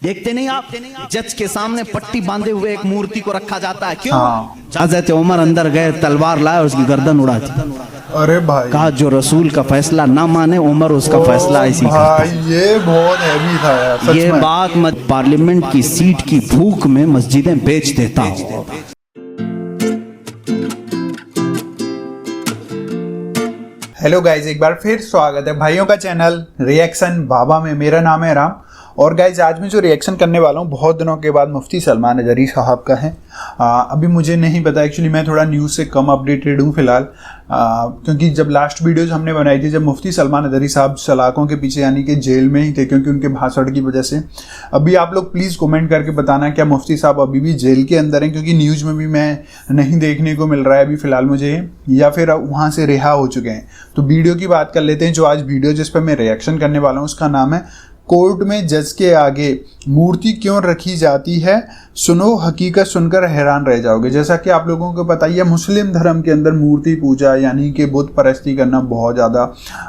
دیکھتے نہیں آپ جج کے سامنے پٹی باندھے ہوئے ایک مورتی کو رکھا جاتا ہے، کیوں؟ حضرت عمر اندر گئے، تلوار لائے اور اس کی گردن اڑا دی۔ ارے بھائی کہا جو رسول کا فیصلہ نہ مانے عمر اس کا فیصلہ ایسی بھائی یہ بہت ہیوی تھا یار سچ یہ میں۔ بات پارلیمنٹ کی سیٹ کی بھوک میں مسجدیں بیچ دیتا ہوں۔ ہیلو گائز، ایک بار پھر سواگت ہے بھائیوں کا چینل ریئیکشن بابا میں۔ میرا نام ہے رام اور گائز آج میں جو ریئیکشن کرنے والا ہوں بہت دنوں کے بعد مفتی سلمان ندری صاحب کا ہے۔ ابھی مجھے نہیں پتا، ایکچولی میں تھوڑا نیوز سے کم اپڈیٹڈ ہوں فی الحال، کیونکہ جب لاسٹ ویڈیوز ہم نے بنائی تھی جب مفتی سلمان ندری صاحب سلاخوں کے پیچھے یعنی کہ جیل میں ہی تھے کیونکہ ان کے بھاسڑ کی وجہ سے۔ ابھی آپ لوگ پلیز کومنٹ کر کے بتانا کیا مفتی صاحب ابھی بھی جیل کے اندر ہیں، کیونکہ نیوز میں بھی میں نہیں دیکھنے کو مل رہا ہے ابھی فی الحال مجھے، یا پھر وہاں سے رہا ہو چکے ہیں۔ تو ویڈیو کی بات کر لیتے ہیں۔ جو آج ویڈیو جس پہ میں ریئیکشن کرنے والا ہوں اس کا نام ہے کورٹ میں جج کے آگے مورتی کیوں رکھی جاتی ہے، سنو حقیقت سن کر حیران رہ جاؤ گے۔ جیسا کہ آپ لوگوں کو پتہ ہی ہے مسلم دھرم کے اندر مورتی پوجا یعنی کہ بت پرستی کرنا بہت زیادہ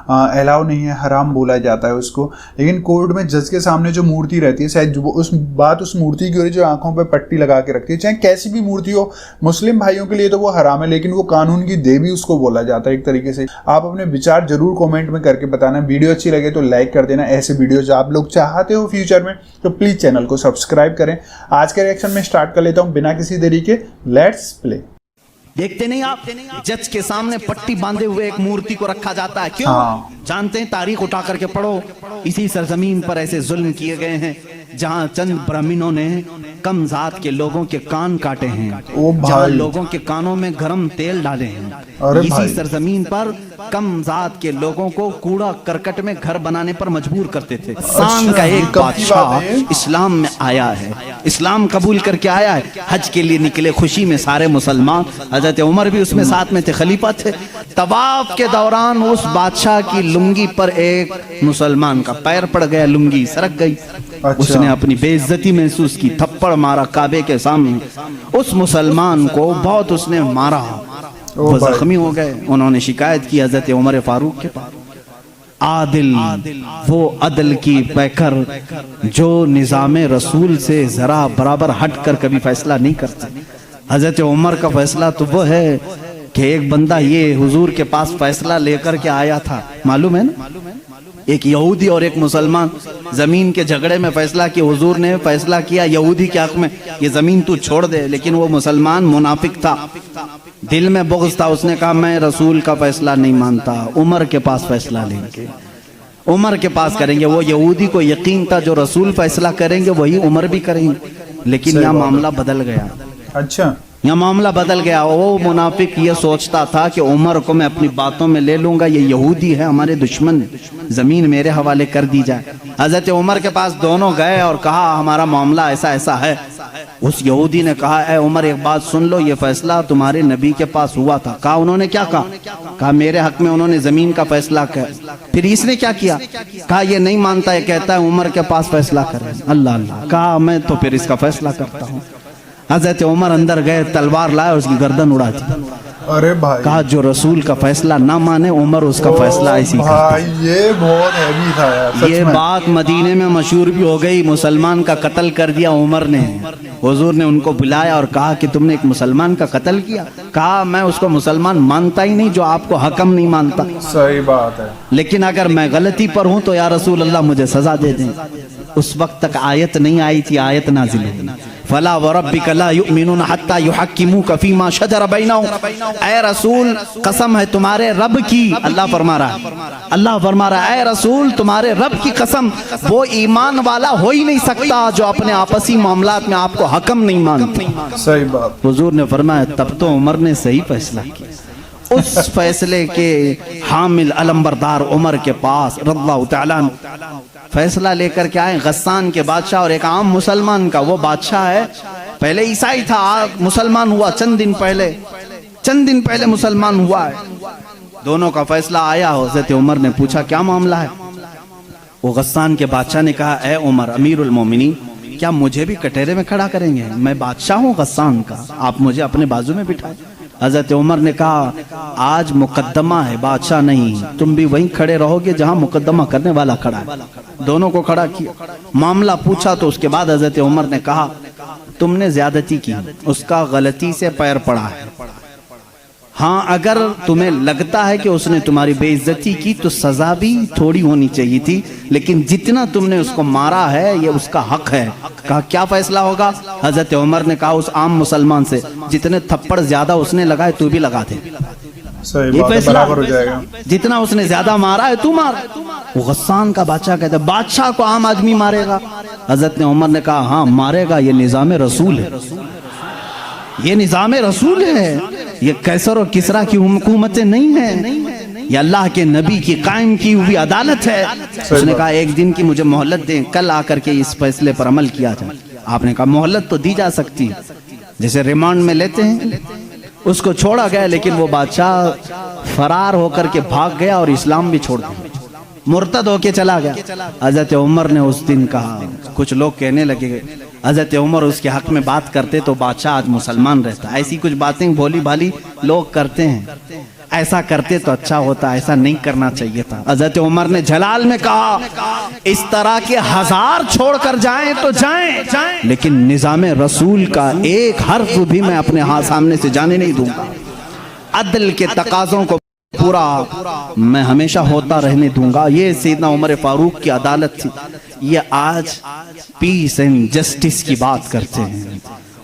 الاؤ نہیں ہے، حرام بولا جاتا ہے اس کو۔ لیکن کورٹ میں جج کے سامنے جو مورتی رہتی ہے، شاید اس مورتی کی ہو رہی جو آنکھوں پہ پٹی لگا کے رکھتی ہے، چاہے کیسی بھی مورتی ہو، مسلم بھائیوں کے لیے تو وہ حرام ہے لیکن وہ قانون کی دیوی اس کو بولا جاتا ہے ایک طریقے سے۔ آپ اپنے وچار ضرور کومنٹ میں کر کے بتانا۔ ویڈیو اچھی لگے تو لائک کر دینا۔ ایسے ویڈیوز آپ لوگ چاہتے ہو فیوچر میں تو پلیز چینل کو سبسکرائب کریں۔ آج کے ریئیکشن میں سٹارٹ کر لیتا ہوں بنا کسی دیری کے، لیٹس پلے۔ دیکھتے نہیں آپ جج کے سامنے پٹی باندھے ہوئے ایک مورتی کو رکھا جاتا ہے، کیوں؟ جانتے ہیں تاریخ اٹھا کر کے پڑھو، اسی سرزمین پر ایسے ظلم کیے گئے ہیں جہاں چند برہمنوں نے کم ذات کے لوگوں کے کان کاٹے ہیں، جہاں لوگوں کے کانوں میں گرم تیل ڈالے ہیں۔ اسی سرزمین پر کم ذات کے لوگوں کو کوڑا کرکٹ میں گھر بنانے پر مجبور کرتے تھے۔ سان کا ایک بادشاہ اسلام میں آیا ہے، اسلام قبول کر کے آیا ہے، حج کے لیے نکلے خوشی میں سارے مسلمان، حضرت عمر بھی اس میں ساتھ میں تھے، خلیفہ تھے۔ طواف کے دوران اس بادشاہ کی لنگی پر ایک مسلمان کا پیر پڑ گیا، لنگی سرک گئی، اس نے اپنی بے عزتی محسوس کی، تھپڑ مارا کعبے کے سامنے، اس مسلمان کو بہت اس نے مارا، وہ زخمی ہو گئے۔ انہوں نے شکایت کی حضرت عمر فاروق کے پاس۔ عادل وہ عدل کی پیکر جو نظام رسول سے ذرا برابر ہٹ کر کبھی فیصلہ نہیں کرتے۔ حضرت عمر کا فیصلہ تو وہ ہے کہ ایک بندہ یہ حضور کے پاس فیصلہ لے کر کے آیا تھا، معلوم ہے نا، ایک یہودی اور ایک مسلمان زمین کے جھگڑے میں فیصلہ کیا۔ حضور نے فیصلہ کیا یہودی کے حق میں، یہ زمین تو چھوڑ دے، لیکن وہ مسلمان منافق تھا، دل میں بغض تھا، اس نے کہا میں رسول کا فیصلہ نہیں مانتا، عمر کے پاس فیصلہ لیں گے، عمر کے پاس کریں گے۔ وہ یہودی کو یقین تھا جو رسول فیصلہ کریں گے وہی عمر بھی کریں گے، لیکن یہاں معاملہ بدل گیا۔ اچھا، یہاں معاملہ بدل گیا۔ وہ منافق یہ سوچتا تھا کہ عمر کو میں اپنی باتوں میں لے لوں گا، یہ یہودی ہے ہمارے دشمن، زمین میرے حوالے کر دی جائے۔ حضرت عمر کے پاس دونوں گئے اور کہا ہمارا معاملہ ایسا ایسا ہے۔ اس یہودی نے کہا اے عمر ایک بات سن لو، یہ فیصلہ تمہارے نبی کے پاس ہوا تھا۔ کہا انہوں نے کیا کہا؟ کہا میرے حق میں انہوں نے زمین کا فیصلہ کیا۔ پھر اس نے کیا کیا؟ کہا یہ نہیں مانتا، یہ کہتا ہے عمر کے پاس فیصلہ کرے۔ اللہ اللہ، کہا میں تو پھر اس کا فیصلہ کرتا ہوں۔ حضرت عمر اندر گئے، تلوار لائے اور اس کی گردن اڑا دی۔ ارے بھائی کہا جو رسول کا فیصلہ نہ مانے عمر اس کا فیصلہ ایسی کرتا ہے۔ یہ بہت ہیوی تھا یار سچ یہ میں۔ بات مدینے میں مشہور بھی ہو گئی، مسلمان کا قتل کر دیا عمر نے۔ حضور نے ان کو بلایا اور کہا کہ تم نے ایک مسلمان کا قتل کیا۔ کہا میں اس کو مسلمان مانتا ہی نہیں جو آپ کو حکم نہیں مانتا، صحیح بات ہے، لیکن اگر میں غلطی پر ہوں تو یا رسول اللہ مجھے سزا دے دیں۔ اس وقت تک آیت نہیں آئی تھی، آیت نازل ہوئی، فلا وربک لا یؤمنون حتی یحکموک فیما شجر بینہم۔ اے رسول قسم ہے تمہارے رب کی، اللہ فرما رہا ہے، اللہ فرما رہا ہے اے رسول تمہارے رب کی قسم، وہ ایمان والا ہو ہی نہیں سکتا جو اپنے آپسی معاملات میں آپ کو حکم نہیں مانتا۔ صحیح بات۔ حضور نے فرمایا تب تو عمر نے صحیح فیصلہ کیا۔ اس فیصلے کے حامل علمبردار عمر کے پاس رضی اللہ تعالیٰ فیصلہ لے کر کے آئے، غسان کے بادشاہ اور ایک عام مسلمان کا۔ وہ بادشاہ ہے پہلے عیسائی تھا، مسلمان ہوا چند دن پہلے مسلمان ہوا ہے۔ دونوں کا فیصلہ آیا، حضرت عمر نے پوچھا کیا معاملہ ہے؟ وہ غسان کے بادشاہ نے کہا اے عمر امیر المومنین، کیا مجھے بھی کٹہرے میں کھڑا کریں گے؟ میں بادشاہ ہوں غسان کا، آپ مجھے اپنے بازو میں بٹھائیں۔ حضرت عمر نے کہا آج مقدمہ ہے، بادشاہ نہیں، تم بھی وہیں کھڑے رہو گے جہاں مقدمہ کرنے والا کھڑا ہے۔ دونوں کو کھڑا کیا, معاملہ پوچھا تو اس کے بعد حضرت عمر نے کہا تم نے زیادتی کی, اس کا غلطی سے پیر پڑا ہے, ہاں اگر تمہیں لگتا ہے کہ اس نے تمہاری بے عزتی کی تو سزا بھی تھوڑی ہونی چاہیے تھی, لیکن جتنا تم نے اس کو مارا ہے یہ اس کا حق ہے. کہا کیا فیصلہ ہوگا؟ حضرت عمر نے کہا اس عام مسلمان سے جتنے تھپڑ زیادہ اس نے لگائے تو بھی لگا دے, یہ فیصلہ برابر ہو جائے گا. جتنا اس نے زیادہ مارا ہے تو مار. وہ غسان کا بادشاہ کہتا ہے بادشاہ کو عام آدمی مارے گا؟ حضرت عمر نے کہا ہاں مارے گا, یہ نظام رسول ہے, یہ نظام رسول ہے, یہ قیصر و کسریٰ کی حکومتیں نہیں ہیں, یہ اللہ کے نبی کی قائم کی ہوئی عدالت ہے. اس نے کہا ایک دن کی مجھے مہلت دیں, کل آ کر کے اس فیصلے پر عمل کیا جائے. آپ نے کہا مہلت تو دی جا سکتی, جیسے ریمانڈ میں لیتے ہیں. اس کو چھوڑا گیا لیکن وہ بادشاہ فرار ہو کر کے بھاگ گیا اور اسلام بھی چھوڑ دیا, مرتد ہو کے چلا گیا. حضرت عمر نے اس دن کہا, کچھ لوگ کہنے لگے حضرت عمر اس کے حق میں بات کرتے تو بادشاہ آج مسلمان رہتا. ایسی کچھ باتیں بھولی بھالی لوگ کرتے ہیں, ایسا کرتے تو اچھا ہوتا, ایسا نہیں کرنا چاہیے تھا. حضرت عمر نے جلال میں کہا اس طرح کے 1000 چھوڑ کر جائیں تو جائیں, لیکن نظام رسول کا ایک حرف بھی میں اپنے ہاتھ سامنے سے جانے نہیں دوں گا. عدل کے تقاضوں کو پورا میں ہمیشہ ہوتا رہنے دوں گا. یہ سیدنا عمر فاروق کی عدالت تھی. یہ آج پیس اینڈ جسٹس کی بات کرتے ہیں,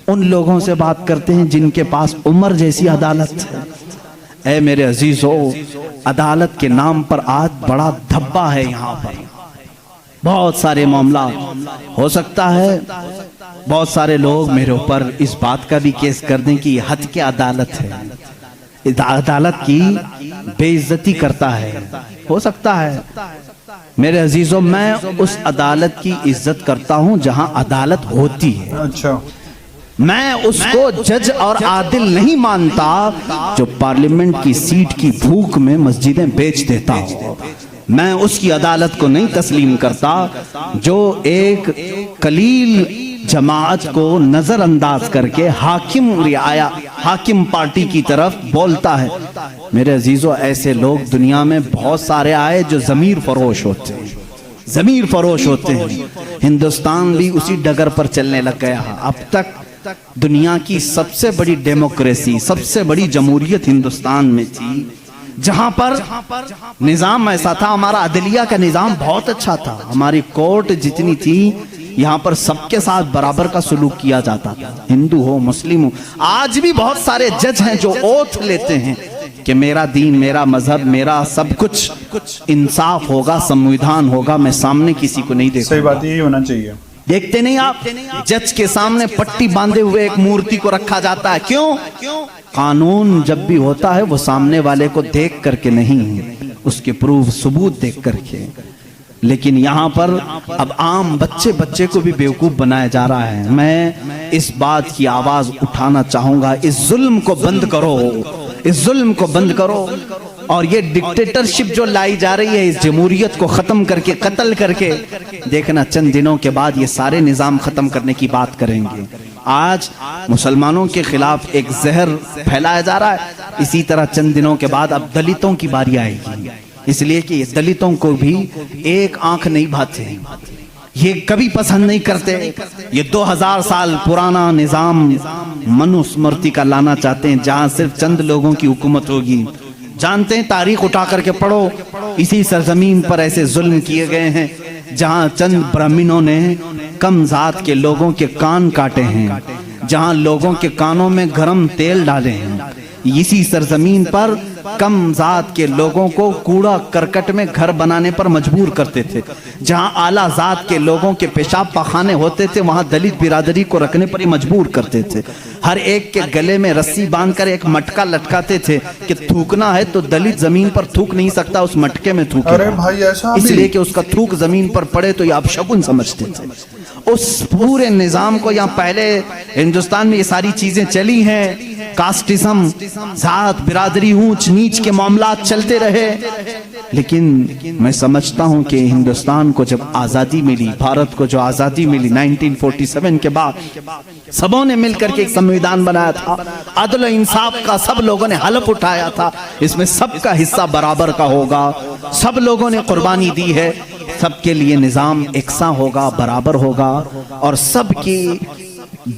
ان لوگوں سے بات کرتے ہیں جن کے پاس عمر جیسی عدالت ہے. اے میرے عزیزو, عدالت کے نام پر آج بڑا دھبا ہے. یہاں پر بہت سارے معاملات ہو سکتا ہے, بہت سارے لوگ میرے اوپر اس بات کا بھی کیس کر دیں کہ یہ حد کی عدالت ہے, عدالت کی بے عزتی کرتا ہے. ہو سکتا ہے. میرے عزیزو, میں اس عدالت کی عزت کرتا ہوں جہاں عدالت ہوتی ہے. اچھا, میں اس کو جج اور عادل نہیں مانتا جو پارلیمنٹ کی سیٹ کی بھوک میں مسجدیں بیچ دیتا ہوں. میں اس کی عدالت کو نہیں تسلیم کرتا جو ایک قلیل جماعت کو نظر انداز کر کے حاکم پارٹی کی طرف بولتا ہے. میرے عزیزو, ایسے لوگ دنیا میں بہت سارے آئے جو ضمیر فروش ہوتے ہیں, ضمیر فروش ہوتے ہیں. ہندوستان بھی اسی ڈگر پر چلنے لگ گیا. اب تک دنیا کی سب سے بڑی ڈیموکریسی, سب سے بڑی جمہوریت ہندوستان میں تھی, جہاں پر نظام ایسا تھا. ہمارا عدلیہ کا نظام بہت اچھا تھا, ہماری کورٹ جتنی تھی یہاں پر سب کے ساتھ برابر کا سلوک کیا جاتا تھا, ہندو ہو مسلم ہو. آج بھی بہت سارے جج ہیں جو اوتھ لیتے ہیں کہ میرا دین, میرا مذہب, میرا سب کچھ انصاف ہوگا, سمویدھان ہوگا, میں سامنے کسی کو نہیں دیکھوں. صحیح بات یہی ہونا چاہیے. دیکھتے نہیں آپ, جج کے سامنے پٹی باندھے ہوئے ایک مورتی کو رکھا جاتا ہے. کیوں؟ قانون جب بھی ہوتا ہے وہ سامنے والے کو دیکھ کر کے نہیں, اس کے پروف ثبوت دیکھ کر کے. لیکن یہاں پر اب عام بچے کو بھی بیوقوف بنایا جا رہا ہے. میں اس بات کی آواز اٹھانا چاہوں گا, اس ظلم کو بند کرو, اس ظلم کو بند کرو. اور یہ ڈکٹیٹرشپ جو لائی جا رہی ہے, اس جمہوریت کو ختم کر کے, قتل کر کے, دیکھنا چند دنوں کے بعد یہ سارے نظام ختم کرنے کی بات کریں گے. آج مسلمانوں کے خلاف ایک زہر پھیلایا جا رہا ہے, اسی طرح چند دنوں کے بعد اب دلتوں کی باری آئے گی. اس لیے کہ یہ دلتوں کو بھی ایک آنکھ نہیں بھاتے, یہ کبھی پسند نہیں کرتے. یہ 2000 سال پرانا نظام منوسمرتی کا لانا چاہتے ہیں جہاں صرف چند لوگوں کی حکومت ہوگی. جانتے ہیں, تاریخ اٹھا کر کے پڑھو, اسی سرزمین پر ایسے ظلم کیے گئے ہیں جہاں چند برہمنوں نے کم ذات کے لوگوں کے کان کاٹے ہیں, جہاں لوگوں کے کانوں میں گرم تیل ڈالے ہیں. اسی سرزمین پر کم ذات کے لوگوں کو کوڑا کرکٹ میں گھر بنانے پر مجبور کرتے تھے. جہاں اعلیٰ ذات کے لوگوں کے پیشاب پخانے ہوتے تھے وہاں دلت برادری کو رکھنے پر ہی مجبور کرتے تھے. ہر ایک کے گلے میں رسی باندھ کر ایک مٹکا لٹکاتے تھے کہ تھوکنا ہے تو دلت زمین پر تھوک نہیں سکتا, اس مٹکے میں تھوکے, اس لیے کہ اس کا تھوک زمین پر پڑے تو یہ آپ شگن سمجھتے تھے. اس پورے نظام کو, یہاں پہلے ہندوستان میں یہ ساری چیزیں چلی ہیں, کاسٹزم, ذات برادری, اونچ نیچ کے معاملات چلتے رہے. لیکن میں سمجھتا ہوں کہ ہندوستان کو جب آزادی ملی, بھارت کو جو آزادی ملی 1947 کے بعد, سبوں نے مل کر کے ایک سمویدھان بنایا تھا, عدل و انصاف کا سب لوگوں نے حلف اٹھایا تھا, اس میں سب کا حصہ برابر کا ہوگا, سب لوگوں نے قربانی دی ہے. سب کے لیے نظام یکساں ہوگا, برابر ہوگا, اور سب کی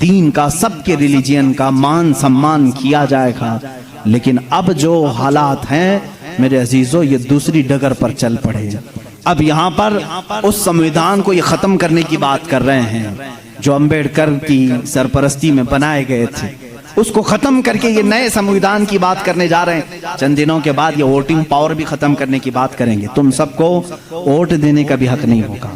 دین کا, سب کے ریلیجین کا مان سمان کیا جائے گا. لیکن اب جو حالات ہیں میرے عزیزو, یہ دوسری ڈگر پر چل پڑے. اب یہاں پر اس سمویدھان کو یہ ختم کرنے کی بات کر رہے ہیں جو امبیڈکر کی سرپرستی میں بنائے گئے تھے, اس کو ختم کر کے یہ نئے سمویدھان کی بات کرنے جا رہے ہیں. چند دنوں کے بعد یہ ووٹنگ پاور بھی ختم کرنے کی بات کریں گے. تم سب کو ووٹ دینے کا بھی حق نہیں ہوگا,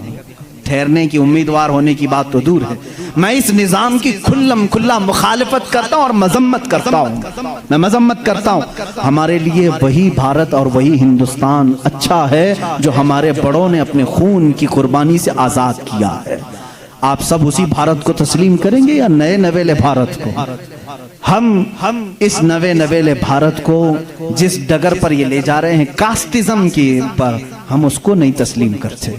ٹھہرنے کی امیدوار ہونے کی بات تو دور ہے. میں اس نظام کی کھلم کھلا مخالفت کرتا ہوں اور مذمت کرتا ہوں. میں مذمت کرتا ہوں. ہمارے لیے وہی بھارت اور وہی ہندوستان اچھا ہے جو ہمارے بڑوں نے اپنے خون کی قربانی سے آزاد کیا ہے. آپ سب اسی بھارت کو تسلیم کریں گے یا نئے نویلے بھارت کو؟ ہم اس نوے نویلے بھارت کو جس ڈگر پر یہ لے جا رہے ہیں کاسٹزم کی پر, ہم اس کو نہیں تسلیم کرتے.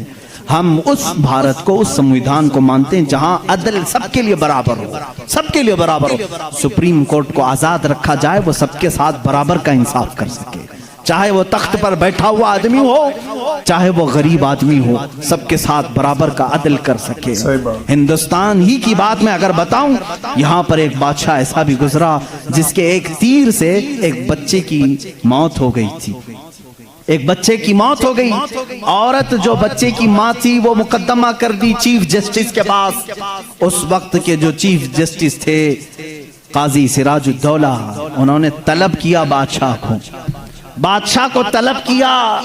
ہم اس بھارت کو, اس سمویدھان کو مانتے ہیں جہاں عدل سب کے لیے برابر ہو, سب کے لیے برابر ہو. سپریم کورٹ کو آزاد رکھا جائے, وہ سب کے ساتھ برابر کا انصاف کر سکے, چاہے وہ تخت پر بیٹھا ہوا آدمی ہو چاہے وہ غریب آدمی ہو, سب کے ساتھ برابر کا عدل کر سکے. ہندوستان ہی کی بات میں اگر بتاؤں, یہاں پر ایک بادشاہ ایسا بھی گزرا جس کے ایک تیر سے ایک بچے کی موت ہو گئی تھی. ایک بچے کی موت ہو گئی. عورت جو بچے کی ماں تھی وہ مقدمہ کر دی چیف جسٹس کے پاس. اس وقت کے جو چیف جسٹس تھے قاضی سراج الدولہ, انہوں نے طلب کیا بادشاہ کو طلب کیا.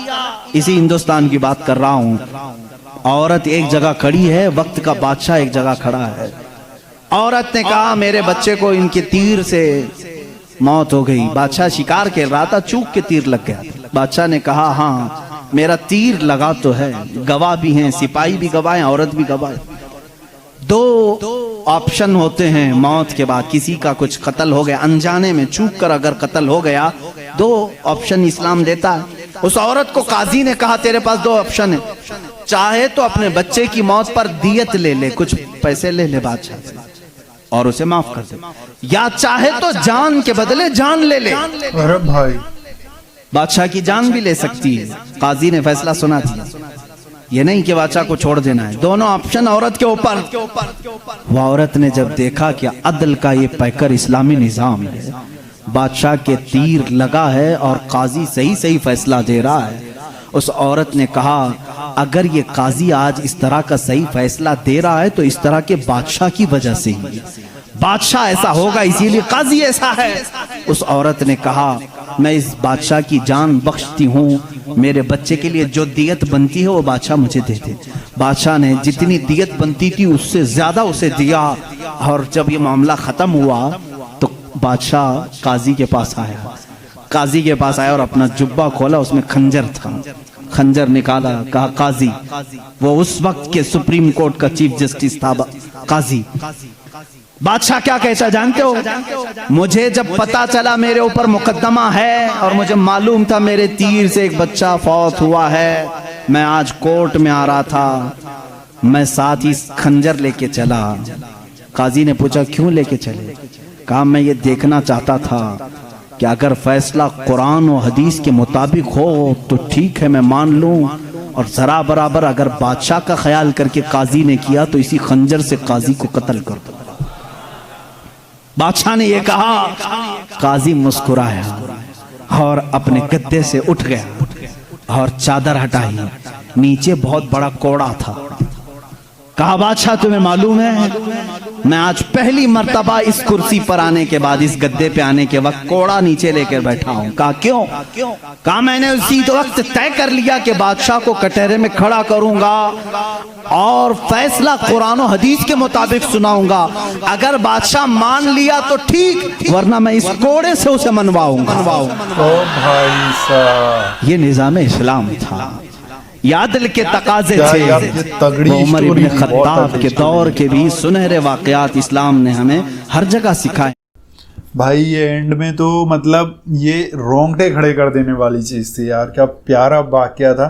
اسی ہندوستان کی بات کر رہا ہوں. عورت ایک جگہ کھڑی ہے, وقت کا بادشاہ ایک جگہ کھڑا ہے. عورت نے کہا میرے بچے کو ان کے تیر سے موت ہو گئی. بادشاہ شکار کھیل رہا تھا, چوک کے تیر لگ گیا. بادشاہ نے کہا ہاں میرا تیر لگا تو ہے, گواہ بھی ہیں, سپاہی بھی گواہ ہیں, عورت بھی گواہ ہے. دو آپشن ہوتے ہیں موت کے بعد. کسی کا کچھ قتل ہو گیا انجانے میں, چوک کر اگر قتل ہو گیا, دو آپشن اسلام دیتا ہے. اس عورت کو قاضی نے کہا تیرے پاس دو آپشن ہیں, چاہے تو اپنے بچے کی موت پر دیت لے لے, کچھ پیسے لے لے بادشاہ سے اور اسے معاف کر دے, یا چاہے تو جان کے بدلے جان لے لے. ارے بھائی, بادشاہ کی جان بھی لے سکتی ہے. قاضی نے فیصلہ سنا دیا, یہ نہیں کہ بادشاہ کو چھوڑ دینا ہے. دونوں آپشن عورت کے اوپر. وہ عورت نے جب دیکھا کہ عدل کا یہ پیکر اسلامی نظام ہے, بادشاہ کے تیر لگا ہے اور قاضی صحیح فیصلہ دے رہا ہے, اس عورت نے کہا اگر یہ قاضی آج اس طرح کا صحیح فیصلہ دے رہا ہے تو اس طرح کے بادشاہ کی وجہ سے ہی, بادشاہ ایسا ہوگا اسی لیے قاضی ایسا ہے. اس عورت نے کہا میں اس بادشاہ کی جان بخشتی ہوں, میرے بچے کے لیے جو دیت بنتی ہے وہ بادشاہ مجھے دے دے. بادشاہ نے جتنی دیت بنتی تھی اس سے زیادہ اسے دیا. اور جب یہ معاملہ ختم ہوا تو بادشاہ قاضی کے پاس آیا اور اپنا جبہ کھولا, اس میں خنجر تھا. خنجر نکالا, کہا قاضی, وہ اس وقت کے سپریم کورٹ کا چیف جسٹس تھا قاضی. بادشاہ کیا کہتا جانتے ہو, مجھے جب پتا چلا میرے اوپر مقدمہ ہے اور مجھے معلوم تھا میرے تیر سے ایک بچہ فوت ہوا ہے, میں آج کورٹ میں آ رہا تھا, میں ساتھ ہی خنجر لے کے چلا. قاضی نے پوچھا کیوں لے کے چلے؟ کہا میں یہ دیکھنا چاہتا تھا کہ اگر فیصلہ قرآن و حدیث کے مطابق ہو تو ٹھیک ہے میں مان لوں, اور ذرا برابر اگر بادشاہ کا خیال کر کے قاضی نے کیا تو اسی خنجر سے قاضی کو قتل کر دو. بادشاہ نے یہ کہا, قاضی مسکرایا اور اپنے گدے سے اٹھ گیا اور چادر ہٹائی. نیچے بہت بڑا کوڑا تھا. کہا بادشاہ تمہیں معلوم ہے میں آج پہلی مرتبہ اس کرسی پر آنے کے بعد, اس گدے پہ آنے کے وقت کوڑا نیچے لے کر بیٹھا ہوں. کہا کیوں؟ کہا میں نے اسی وقت طے کر لیا کہ بادشاہ کو کٹہرے میں کھڑا کروں گا اور فیصلہ قرآن و حدیث کے مطابق سناؤں گا. اگر بادشاہ مان لیا تو ٹھیک, ورنہ میں اس کوڑے سے اسے منواؤں گا. او بھائی صاحب, یہ نظام اسلام تھا, یہ عدل کے تقاضے تھے. عمر ابن خطاب کے دور کے بھی سنہرے واقعات اسلام نے ہمیں ہر جگہ سکھائے. بھائی یہ اینڈ میں تو مطلب یہ رونگٹے کھڑے کر دینے والی چیز تھی یار, کیا پیارا واقعہ تھا.